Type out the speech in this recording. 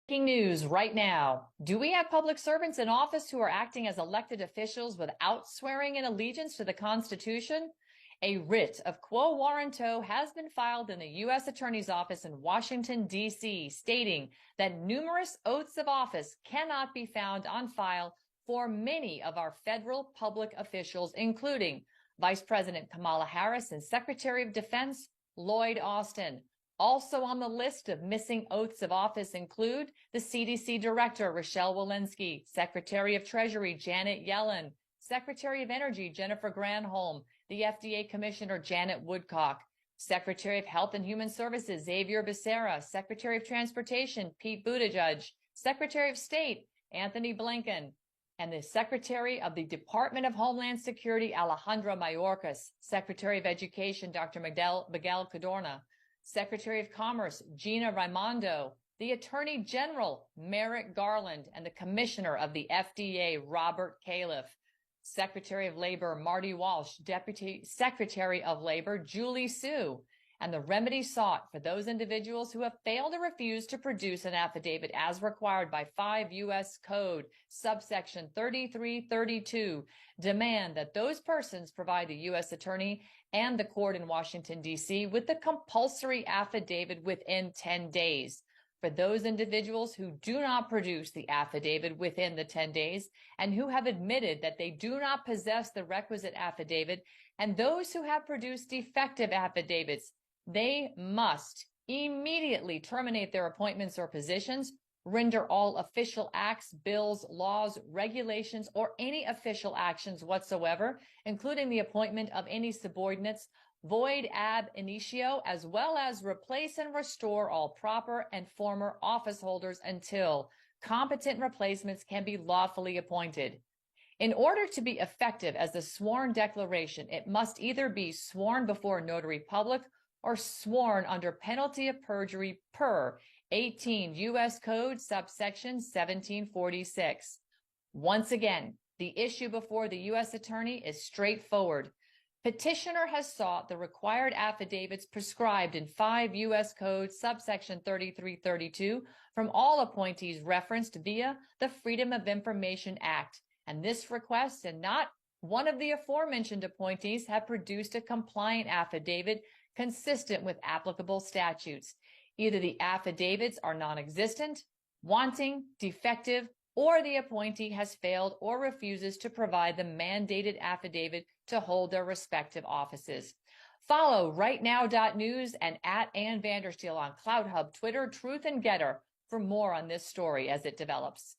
Breaking news right now. Do we have public servants in office who are acting as elected officials without swearing in allegiance to the Constitution? A writ of quo warranto has been filed in the U.S. Attorney's Office in Washington, D.C., stating that numerous oaths of office cannot be found on file for many of our federal public officials, including Vice President Kamala Harris and Secretary of Defense Lloyd Austin. Also on the list of missing oaths of office include the CDC Director, Rochelle Walensky, Secretary of Treasury, Janet Yellen, Secretary of Energy, Jennifer Granholm, the FDA Commissioner, Janet Woodcock, Secretary of Health and Human Services, Xavier Becerra, Secretary of Transportation, Pete Buttigieg, Secretary of State, Anthony Blinken, and the Secretary of the Department of Homeland Security, Alejandro Mayorkas, Secretary of Education, Dr. Miguel Cadorna, Secretary of Commerce, Gina Raimondo, the Attorney General, Merrick Garland, and the Commissioner of the FDA, Robert Califf, Secretary of Labor, Marty Walsh, Deputy Secretary of Labor, Julie Su, and the remedy sought for those individuals who have failed or refused to produce an affidavit as required by 5 U.S. Code, subsection 3332, demand that those persons provide the U.S. Attorney and the court in Washington, D.C. with the compulsory affidavit within 10 days. For those individuals who do not produce the affidavit within the 10 days and who have admitted that they do not possess the requisite affidavit, and those who have produced defective affidavits, they must immediately terminate their appointments or positions, render all official acts, bills, laws, regulations, or any official actions whatsoever, including the appointment of any subordinates, void ab initio, as well as replace and restore all proper and former office holders until competent replacements can be lawfully appointed. In order to be effective as a sworn declaration, it must either be sworn before a notary public or sworn under penalty of perjury per 18 U.S. Code subsection 1746. Once again, the issue before the U.S. Attorney is straightforward. Petitioner has sought the required affidavits prescribed in 5 U.S. Code subsection 3332 from all appointees referenced via the Freedom of Information Act, and this request and not one of the aforementioned appointees have produced a compliant affidavit consistent with applicable statutes. Either the affidavits are non-existent, wanting, defective, or the appointee has failed or refuses to provide the mandated affidavit to hold their respective offices. Follow rightnow.news and at Ann Vandersteel on CloutHub, Twitter, Truth, and Getter for more on this story as it develops.